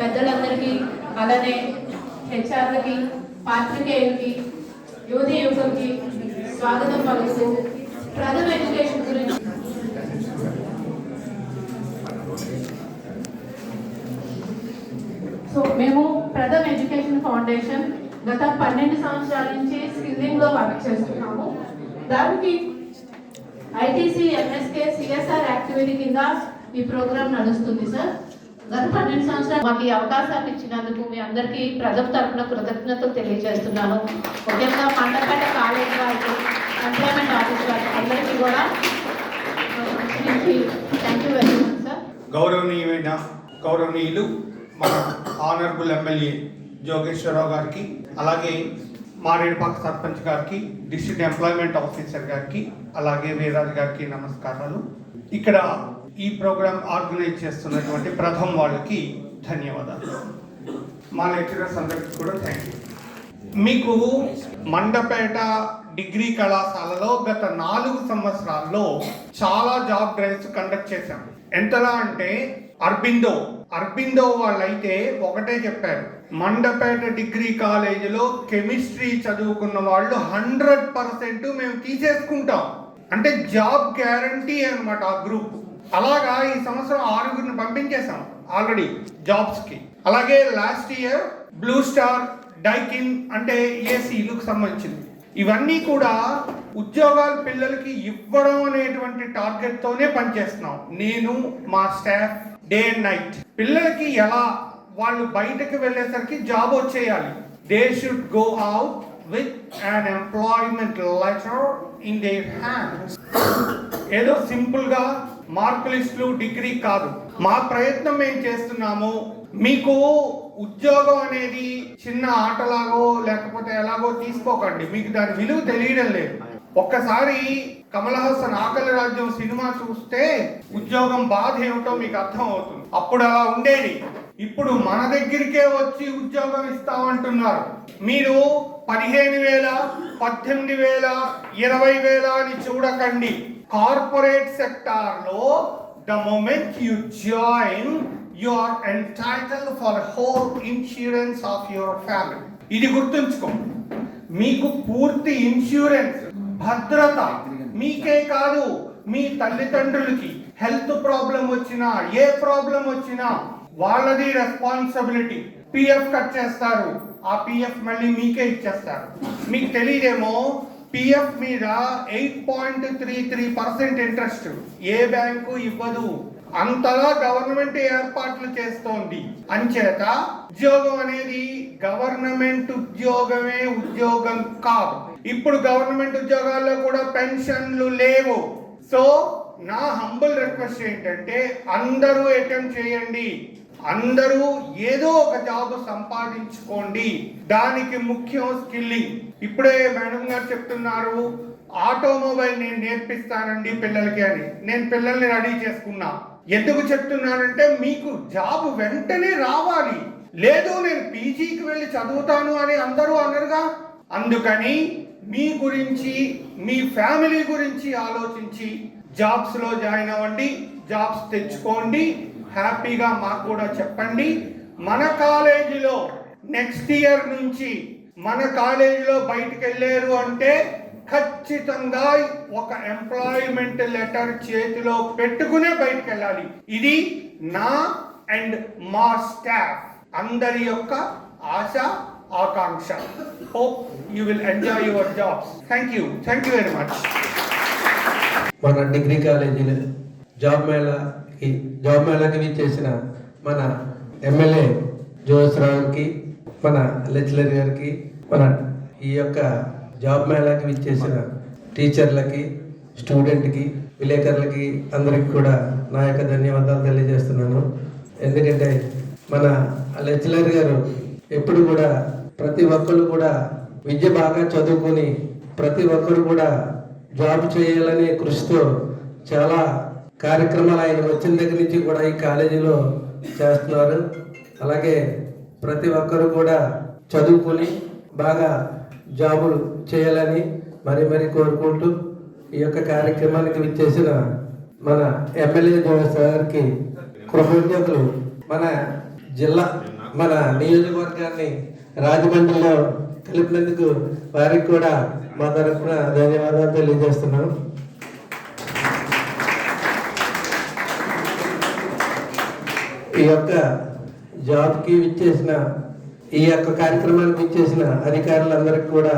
పెద్దలందరికీ అలానే హెచ్ఆర్లకి పాత్రికేయులకి యువతి యువకులకి స్వాగతం పలుకుతూ ప్రథమ ఎడ్యుకేషన్ గురించి మేము ప్రథమ ఎడ్యుకేషన్ ఫౌండేషన్ గత 12 సంవత్సరాల నుంచి స్కిల్లింగ్ లో వర్క్ చేస్తున్నాము. దానికి ఐటీసీ ఎంఎస్కే సిఎస్ఆర్ యాక్టివిటీ కింద ఈ ప్రోగ్రామ్ నడుస్తుంది సార్. గత 12 సంవత్సరాలు మాకు ఈ అవకాశాన్ని ఇచ్చినందుకు మీ అందరికీ ప్రథమ తరఫున కృతజ్ఞతలు తెలియజేస్తున్నాను. ముఖ్యంగా మండపేట కాలేజ్ వారికి, ఎంప్లాయ్మెంట్ ఆఫీస్ వారికి అందరికీ కూడా thank you very much sir. గౌరవనీయులు మన ఆనరబుల్ ఎమ్మెల్యే జోగేశ్వరరావు గారికి, అలాగే మారేడుపాక సర్పంచ్ గారికి, డిస్ట్రిక్ట్ ఎంప్లాయ్మెంట్ ఆఫీసర్ గారికి, అలాగే వీరాజ్ గారికి నమస్కారాలు. ఇక్కడ ఈ ప్రోగ్రామ్ ఆర్గనైజ్ చేస్తున్నటువంటి ప్రథమ్ వాళ్ళకి ధన్యవాదాలు. మా లెక్చరర్స్ అందరికీ కూడా థ్యాంక్ యూ. మీకు మండపేట డిగ్రీ కళాశాలలో గత 4 సంవత్సరాల్లో చాలా జాబ్ డ్రైవ్స్ కండక్ట్ చేశాం. ఎంతలా అంటే అర్బిందో వాళ్ళైతే ఒకటే చెప్పారు, మండపేట డిగ్రీ కాలేజీలో కెమిస్ట్రీ చదువుకున్న వాళ్ళు 100% మేము తీసేసుకుంటాం అంటే జాబ్ గ్యారంటీ అన్నమాట ఆ గ్రూప్. అలాగా ఈ సంవత్సరం 6 పంపించేసాం ఆల్రెడీ జాబ్స్ కి. అలాగే last year blue star, Daikin అంటే ఏసీలకు సంబంధించింది. ఇవన్నీ కూడా ఉద్యోగాలు పిల్లలకి ఇవ్వడం అనేటువంటి టార్గెట్ తోనే పనిచేస్తున్నాం. నేను మా స్టాఫ్ డే అండ్ నైట్ పిల్లలకి ఎలా వాళ్ళు బయటకు వెళ్ళేసరికి జాబ్ వచ్చేయాలి. They should go out with an employment letter in their hands. ఏదో సింపుల్ గా మార్క్ లిస్టులు డిగ్రీ కాదు. మా ప్రయత్నం ఏం చేస్తున్నాము, మీకు ఉద్యోగం అనేది చిన్న ఆటలాగో లేకపోతే ఎలాగో తీసుకోకండి. మీకు దాని విలువ తెలియడం లేదు. ఒక్కసారి కమల్ హాసన్ ఆకలి రాజ్యం సినిమా చూస్తే ఉద్యోగం బాధ ఏమిటో మీకు అర్థం అవుతుంది. అప్పుడు అలా ఉండేది. ఇప్పుడు మన దగ్గరికే వచ్చి ఉద్యోగం ఇస్తామంటున్నారు. మీరు 15,000, 18,000, 20,000 అని చూడకండి. కార్పొరేట్ సెక్టార్ లో the moment you join you are entitled for whole insurance of your family. ఇది గుర్తుంచుకో. మీకు పూర్తి ఇన్సూరెన్స్, భద్రత మీకే కాదు మీ తల్లిదండ్రులకి. హెల్త్ ప్రాబ్లం వచ్చినా, ఏ ప్రాబ్లం వచ్చినా వాళ్ళది రెస్పాన్సిబిలిటీ. పిఎఫ్ కట్ చేస్తారు, ఆ పిఎఫ్ మళ్ళీ మీకే ఇచ్చేస్తారు. మీకు తెలియదేమో, పిఎఫ్ మీద 8.33% ఇంట్రెస్ట్ ఏ బ్యాంకు ఇవ్వదు. అంతలా గవర్నమెంట్ ఏర్పాట్లు చేస్తోంది. అంచేత ఉద్యోగం అనేది గవర్నమెంట్ ఉద్యోగమే, ఉద్యోగం కాదు. ఇప్పుడు గవర్నమెంట్ ఉద్యోగాల్లో కూడా పెన్షన్లు లేవు. సో నా హంబుల్ రిక్వెస్ట్ ఏంటంటే అందరూ అటెంప్ట్ చేయండి, అందరూ ఏదో ఒక జాబ్ సంపాదించుకోండి. దానికి ముఖ్యం స్కిల్లింగ్. ఇప్పుడే మేడం గారు చెప్తున్నారు ఆటోమొబైల్ నేను నేర్పిస్తానండి పిల్లలకి అని. నేను పిల్లల్ని రెడీ చేసుకున్నా. ఎందుకు చెప్తున్నానంటే మీకు జాబ్ వెంటనే రావాలి. లేదు నేను పీజీకి వెళ్ళి చదువుతాను అని అందరూ అనరుగా. అందుకని మీ గురించి, మీ ఫ్యామిలీ గురించి ఆలోచించి జాబ్స్ లో జాయిన్ అవ్వండి, జాబ్స్ తెచ్చుకోండి. హ్యాపీగా మాకు కూడా చెప్పండి. మన కాలేజీలో నెక్స్ట్ ఇయర్ నుంచి మన కాలేజీలో బయటకు వెళ్ళారు అంటే ఖచ్చితంగా ఒక ఎంప్లాయ్మెంట్ లెటర్ చేతిలో పెట్టుకునే బయటకు వెళ్ళాలి. ఇది నా అండ్ మా స్టాఫ్ అందరి యొక్క ఆశ, ఆకాంక్ష. Hope you will enjoy your jobs. Thank you very much. మన డిగ్రీ కాలేజీలో జాబ్ మేళాకి చేసిన మన ఎమ్మెల్యే జోగేశ్వరరావుకి, మన లెక్చరర్ గారికి, మన ఈ యొక్క జాబ్ మేళాకి విచ్చేసిన టీచర్లకి, స్టూడెంట్కి, విలేకరులకి అందరికి కూడా నా యొక్క ధన్యవాదాలు తెలియజేస్తున్నాను. ఎందుకంటే మన లెక్చరర్ గారు ఎప్పుడు కూడా ప్రతి ఒక్కరు కూడా విద్య బాగా చదువుకొని ప్రతి ఒక్కరు కూడా జాబ్ చేయాలనే కృషితో చాలా కార్యక్రమాలు ఆయన వచ్చిన దగ్గర నుంచి కూడా ఈ కాలేజీలో చేస్తున్నారు. అలాగే ప్రతి ఒక్కరు కూడా చదువుకొని బాగా జాబులు చేయాలని మరి కోరుకుంటూ ఈ యొక్క కార్యక్రమానికి విచ్చేసిన మన ఎమ్మెల్యే జోగేశ్వర గారికి కృతజ్ఞతలు. మన జిల్లా మన నియోజకవర్గాన్ని రాజమండ్రిలో కలిపినందుకు వారికి కూడా మా తరఫున ధన్యవాదాలు తెలియజేస్తున్నాను. ఈ యొక్క జాబ్కి విచ్చేసిన ఈ యొక్క కార్యక్రమానికి విచ్చేసిన అధికారులందరికీ కూడా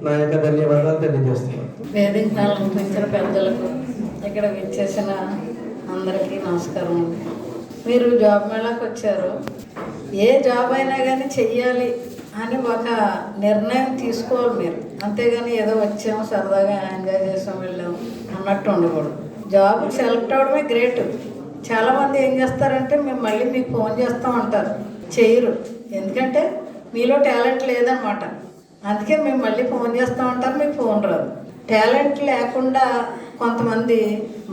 నా యొక్క ధన్యవాదాలు తెలియజేస్తున్నాను. వేదికను అలంకరించిన పెద్దలకు, ఇక్కడ విచ్చేసిన అందరికీ నమస్కారం అండి. మీరు జాబ్ మేళాకి వచ్చారు. ఏ జాబ్ అయినా కానీ చెయ్యాలి అని ఒక నిర్ణయం తీసుకోవాలి మీరు. అంతేగాని ఏదో వచ్చాము సరదాగా ఎంజాయ్ చేసాం వెళ్ళాము అన్నట్టు ఉండకూడదు. జాబ్ సెలెక్ట్ అవడమే గ్రేట్. చాలామంది ఏం చేస్తారంటే మేము మళ్ళీ మీకు ఫోన్ చేస్తాం అంటారు, చేయరు. ఎందుకంటే మీలో టాలెంట్ లేదనమాట. అందుకే మేము మళ్ళీ ఫోన్ చేస్తాం అంటారు, మీకు ఫోన్ రాదు. టాలెంట్ లేకుండా కొంతమంది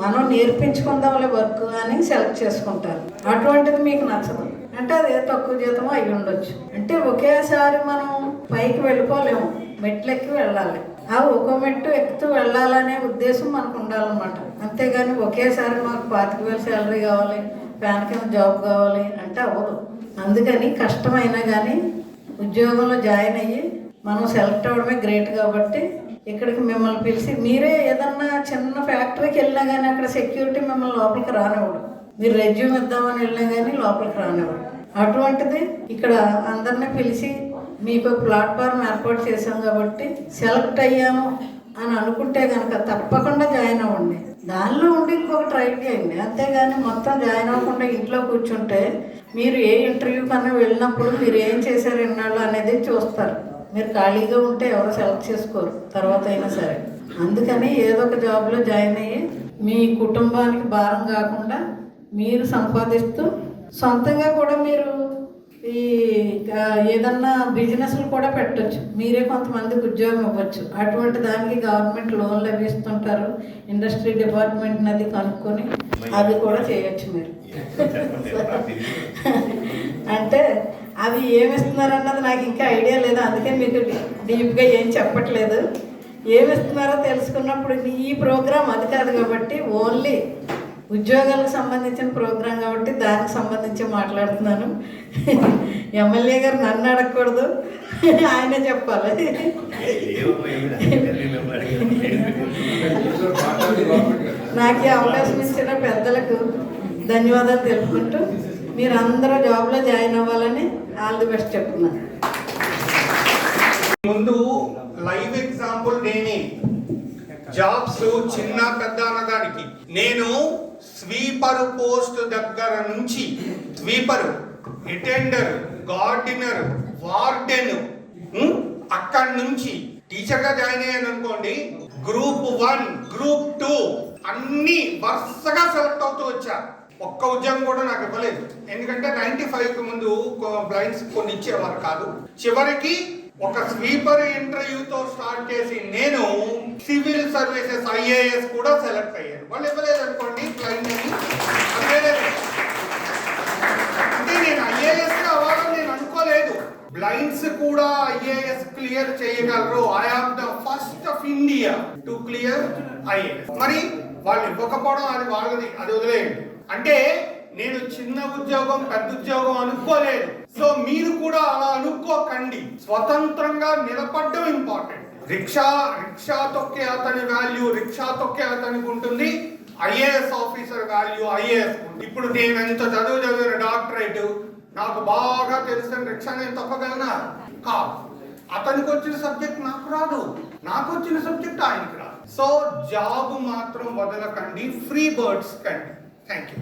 మనం నేర్పించుకుందాంలే వర్క్ అని సెలెక్ట్ చేసుకుంటారు. అటువంటిది మీకు నచ్చదు అంటే అది తక్కువ జీతం అయి ఉండొచ్చు. అంటే ఒకేసారి మనం పైకి వెళ్ళిపోలేము, మెట్లెక్కి వెళ్ళాలి. ఆ ఒక్కో మెట్టు ఎక్కుతూ వెళ్ళాలనే ఉద్దేశం మనకు ఉండాలన్నమాట. అంతేగాని ఒకేసారి మాకు 25,000 శాలరీ కావాలి, ఫ్యాన్ కింద జాబ్ కావాలి అంటే అవ్వదు. అందుకని కష్టమైనా కానీ ఉద్యోగంలో జాయిన్ అయ్యి మనం సెలెక్ట్ అవ్వడమే గ్రేట్. కాబట్టి ఇక్కడికి మిమ్మల్ని పిలిచి మీరే ఏదన్నా చిన్న ఫ్యాక్టరీకి వెళ్ళినా కానీ అక్కడ సెక్యూరిటీ మిమ్మల్ని లోపలికి రానివ్వడు. మీరు రెజ్యూమ్ ఇద్దామని వెళ్ళినా కానీ లోపలికి రానివ్వడు. అటువంటిది ఇక్కడ అందరినీ పిలిచి మీకు ప్లాట్ఫామ్ ఏర్పాటు చేసాం కాబట్టి సెలెక్ట్ అయ్యాము అని అనుకుంటే కనుక తప్పకుండా జాయిన్ అవ్వండి. దానిలో ఉండి ఇంకొక ట్రై చేయండి. అంతేగాని మొత్తం జాయిన్ అవ్వకుండా ఇంట్లో కూర్చుంటే మీరు ఏ ఇంటర్వ్యూ కన్నా వెళ్ళినప్పుడు మీరు ఏం చేశారు ఎన్నాళ్ళు అనేది చూస్తారు. మీరు ఖాళీగా ఉంటే ఎవరు సెలెక్ట్ చేసుకోరు తర్వాత అయినా సరే. అందుకని ఏదో ఒక జాబ్లో జాయిన్ అయ్యి మీ కుటుంబానికి భారం కాకుండా మీరు సంపాదిస్తూ సొంతంగా కూడా మీరు ఈ ఏదన్నా బిజినెస్లు కూడా పెట్టచ్చు. మీరే కొంతమందికి ఉద్యోగం ఇవ్వచ్చు. అటువంటి దానికి గవర్నమెంట్ లోన్లు అవి ఇస్తుంటారు. ఇండస్ట్రీ డిపార్ట్మెంట్ని అది కనుక్కొని అది కూడా చేయొచ్చు మీరు. అంటే అవి ఏమిస్తున్నారన్నది నాకు ఇంకా ఐడియా లేదు, అందుకే మీకు డీప్గా ఏం చెప్పట్లేదు. ఏమిస్తున్నారో తెలుసుకున్నప్పుడు ఈ ప్రోగ్రాం అది కాదు కాబట్టి ఓన్లీ ఉద్యోగాలకు సంబంధించిన ప్రోగ్రాం కాబట్టి దానికి సంబంధించి మాట్లాడుతున్నాను. ఎమ్మెల్యే గారు నన్ను అడగకూడదు, ఆయనే చెప్పాలి. నాకు ఈ అవకాశం ఇచ్చిన పెద్దలకు ధన్యవాదాలు తెలుపుకుంటూ మీరందరూ జాబ్లో జాయిన్ అవ్వాలని ఆల్ ది బెస్ట్ చెప్తున్నాను. ముందు లైవ్ ఎగ్జాంపుల్ నేనే. జాబ్స్ చిన్న పెద్ద అన్నదానికి నేను స్వీపర్ పోస్ట్ దగ్గర నుంచి స్వీపర్, అటెండర్, గార్డెనర్, వార్డెన్, అక్కడి నుంచి టీచర్గా జాయిన్ అయ్యాను అనుకోండి. గ్రూప్ 1, గ్రూప్ 2 అన్ని వరుసగా సెలెక్ట్ అవుతూ వచ్చా. ఒక్క ఉద్యోగం కూడా నాకు ఇవ్వలేదు. ఎందుకంటే 95కి ముందు బ్లైండ్స్ కొన్ని ఇచ్చేవారు కాదు. చివరికి ఒక స్వీపర్ ఇంటర్వ్యూతో స్టార్ట్ చేసి నేను సివిల్ సర్వీసెస్ IAS కూడా సెలెక్ట్ అయ్యాను. వాళ్ళు ఇవ్వలేదు అనుకోండి బ్లైండ్ అని. అంటే నేను IAS అవ్వాలని నేను అనుకోలేదు. బ్లైండ్స్ కూడా IAS క్లియర్ చేయగలరు. I am the first of India to clear IAS. మరి వాళ్ళు ఇవ్వకపోవడం అది వాళ్ళది, అది వదిలేయండి. అంటే నేను చిన్న ఉద్యోగం పెద్ద ఉద్యోగం అనుకోలేదు. సో మీరు కూడా అలా అనుకోకండి. స్వతంత్రంగా నిలబడడం ఇంపార్టెంట్. రిక్షా తొక్కే అతని వాల్యూ రిక్షా తొక్కే అతనికి ఉంటుంది. IAS officer value IAS. ఇప్పుడు నేను ఎంత చదివిన డాక్టరేట్ నాకు బాగా తెలిసిన రిక్షా నేను తొక్కగలనా? కాదు. అతనికి వచ్చిన సబ్జెక్ట్ నాకు రాదు, నాకు వచ్చిన సబ్జెక్ట్ ఆయనకి రాదు. సో జాబ్ మాత్రం వదలకండి, ఫ్రీ బర్డ్స్ కండి. Thank you.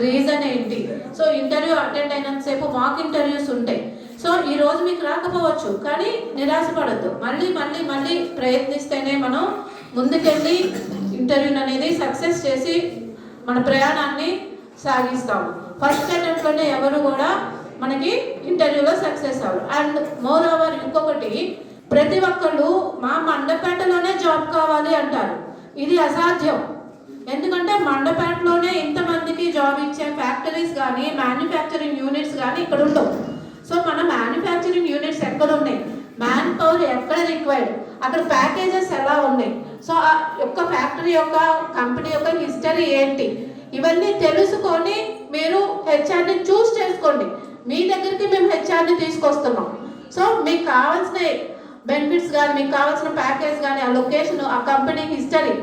రీజన్ ఏంటి? సో ఇంటర్వ్యూ అటెండ్ అయినంతసేపు మాక్ ఇంటర్వ్యూస్ ఉంటాయి. సో ఈ రోజు మీకు రాకపోవచ్చు, కానీ నిరాశపడద్దు. మళ్ళీ ప్రయత్నిస్తేనే మనం ముందుకెళ్ళి ఇంటర్వ్యూని అనేది సక్సెస్ చేసి మన ప్రయాణాన్ని సాగిస్తాము. ఫస్ట్ అటెంప్ట్లోనే ఎవరు కూడా మనకి ఇంటర్వ్యూలో సక్సెస్ అవ్వరు. అండ్ మోర్ ఓవర్ ఇంకొకటి, ప్రతి ఒక్కళ్ళు మా మండపేటలోనే జాబ్ కావాలి అంటారు. ఇది అసాధ్యం. ఎందుకంటే మండపేటలోనే ఇంతమందికి జాబ్ ఇచ్చే ఫ్యాక్టరీస్ కానీ మ్యానుఫ్యాక్చరింగ్ యూనిట్స్ కానీ ఇక్కడ ఉండవు. సో మన మ్యానుఫ్యాక్చరింగ్ యూనిట్స్ ఎక్కడ ఉన్నాయి, మ్యాన్ పవర్ ఎక్కడ రిక్వైర్డ్, అక్కడ ప్యాకేజెస్ ఎలా ఉన్నాయి, సో ఆ యొక్క ఫ్యాక్టరీ యొక్క కంపెనీ యొక్క హిస్టరీ ఏంటి, ఇవన్నీ తెలుసుకొని మీరు హెచ్ఆర్ని చూస్ చేసుకోండి. మీ దగ్గరికి మేము హెచ్ఆర్ని తీసుకొస్తున్నాం. సో మీకు కావాల్సిన బెనిఫిట్స్ కానీ, మీకు కావాల్సిన ప్యాకేజ్ కానీ, ఆ లొకేషన్, ఆ కంపెనీ హిస్టరీ,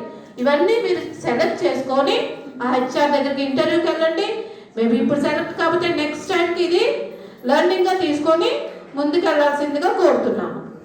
ఇవన్నీ మీరు సెలెక్ట్ చేసుకొని ఆ హెచ్ఆర్ దగ్గరికి ఇంటర్వ్యూకి వెళ్ళండి. మేబీ ఇప్పుడు సెలెక్ట్ కాకపోతే నెక్స్ట్ టైంకి ఇది లెర్నింగ్గా తీసుకొని ముందుకు వెళ్ళాల్సిందిగా కోరుతున్నాము.